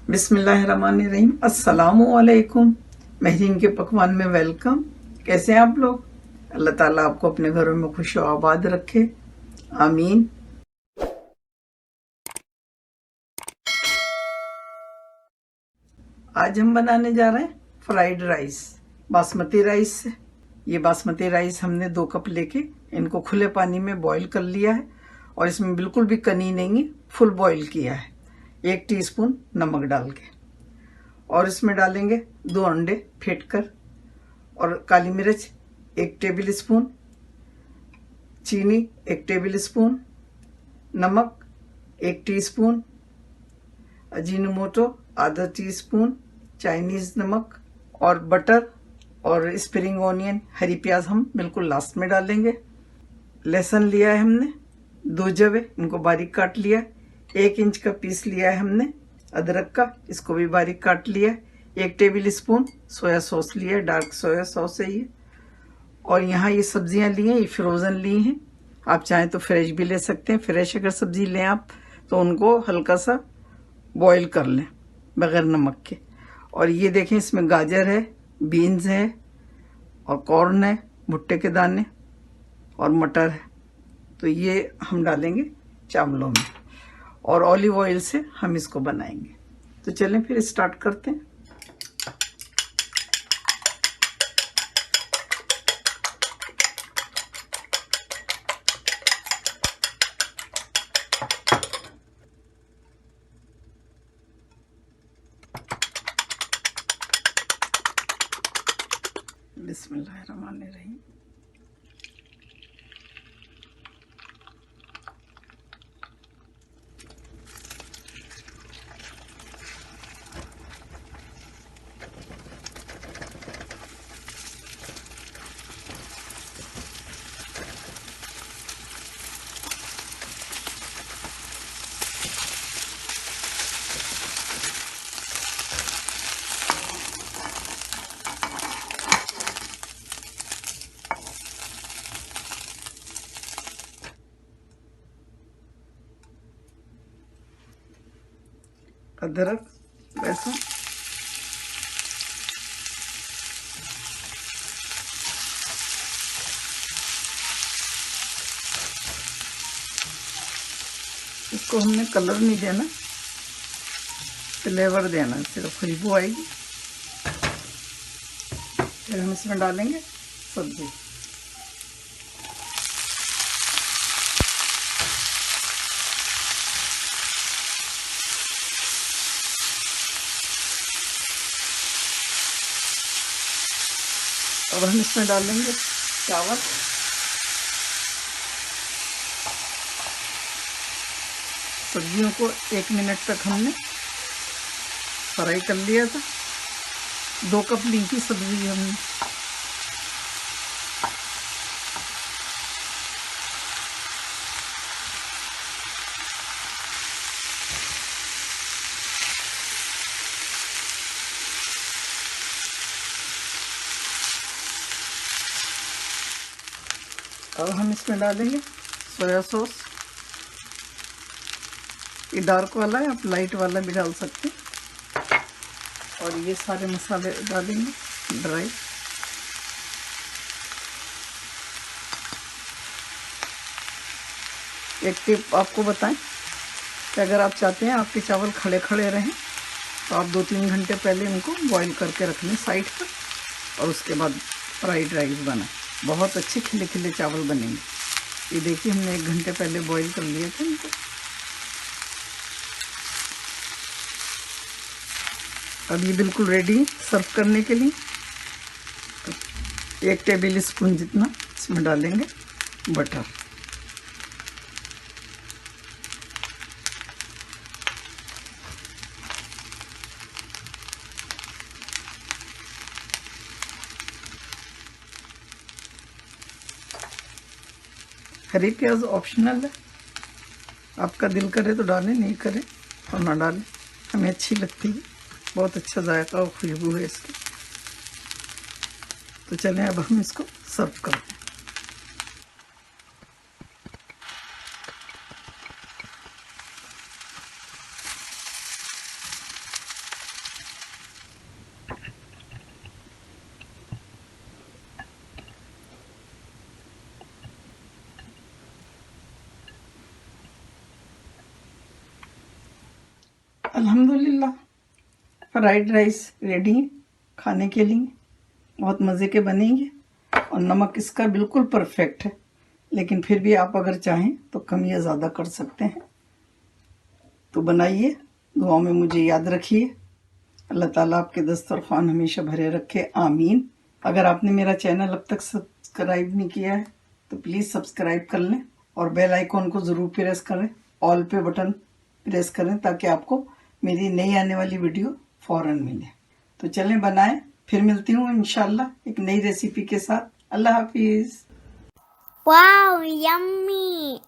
बिस्मिल्लाहिर्रहमानिर्रहीम। अस्सलामु अलैकुम। महरीन के पकवान में वेलकम। कैसे हैं आप लोग? अल्लाह ताला आपको अपने घरों में खुश और आबाद रखे, आमीन। आज हम बनाने जा रहे हैं फ्राइड राइस, बासमती राइस से। ये बासमती राइस हमने 2 कप लेके इनको खुले पानी में बॉईल कर लिया है और इसमें बिल्कुल भी कनी नहीं, फुल बॉईल किया है। 1 टीस्पून नमक डाल के, और इसमें डालेंगे 2 अंडे फेंट कर, और काली मिर्च 1 टेबल स्पून, चीनी 1 टेबल स्पून, नमक 1 टीस्पून, अजीनोमोटो आधा टीस्पून, चाइनीज नमक, और बटर और स्प्रिंग ऑनियन, हरी प्याज हम बिल्कुल लास्ट में डालेंगे। लहसुन लिया है हमने 2 जवे, इनको बारीक काट लिया। 1 इंच का पीस लिया है हमने अदरक का, इसको भी बारीक काट लिया। 1 टेबल स्पून सोया सॉस लिया, डार्क सोया सॉस है ये। और यहाँ ये सब्जियां ली हैं, ये फ्रोज़न ली हैं। आप चाहें तो फ्रेश भी ले सकते हैं। फ्रेश अगर सब्जी लें आप तो उनको हल्का सा बॉईल कर लें बगैर नमक के। और ये देखें, इसमें गाजर है, बीन्स है, और कॉर्न है, भुट्टे के दाने, और मटर है। तो ये हम डालेंगे चावलों में, और ऑलिव ऑयल से हम इसको बनाएंगे। तो चलें फिर स्टार्ट करते हैं। बिस्मिल्लाहिर्रहमानिर्रहीम। अदरक, लहसुन, इसको हमने कलर नहीं देना, फ्लेवर देना, सिर्फ खुशबू आएगी। फिर हम इसमें डालेंगे सब्जी। अब हम इसमें डालेंगे चावल। सब्जियों को 1 मिनट तक हमने फ्राई कर लिया था। 2 कप ली थी सब्जी हमने। अब हम इसमें डालेंगे सोया सॉस। ये डार्क वाला है, आप लाइट वाला भी डाल सकते हैं। और ये सारे मसाले डालेंगे ड्राई। एक टिप आपको बताएं कि अगर आप चाहते हैं आपके चावल खड़े खड़े रहें तो आप 2-3 घंटे पहले इनको बॉईल करके रख लें साइड पर, और उसके बाद फ्राइड राइस बनाएं। बहुत अच्छे खिले खिले चावल बनेंगे। ये देखिए, हमने 1 घंटे पहले बॉईल कर लिए थे इनको। अब ये बिल्कुल रेडी है सर्व करने के लिए। 1 टेबल स्पून जितना इसमें डालेंगे बटर। हरी प्याज ऑप्शनल है, आपका दिल करे तो डालें, नहीं करे तो ना डालें। हमें अच्छी लगती है, बहुत अच्छा जायका और खुशबू है इसकी। तो चलें अब हम इसको सर्व करते हैं। अल्हम्दुलिल्लाह फ्राइड राइस रेडी है खाने के लिए। बहुत मज़े के बनेंगे और नमक इसका बिल्कुल परफेक्ट है, लेकिन फिर भी आप अगर चाहें तो कम या ज़्यादा कर सकते हैं। तो बनाइए, दुआओं में मुझे याद रखिए। अल्लाह ताला आपके दस्तरखान हमेशा भरे रखे, आमीन। अगर आपने मेरा चैनल अब तक सब्सक्राइब नहीं किया है तो प्लीज़ सब्सक्राइब कर लें और बेल आइकॉन को ज़रूर प्रेस करें, ऑल पे बटन प्रेस करें ताकि आपको मेरी नई आने वाली वीडियो फ़ौरन मिले। तो चलें बनाएं, फिर मिलती हूँ इंशाल्लाह एक नई रेसिपी के साथ। अल्लाह हाफिज़। Wow, yummy!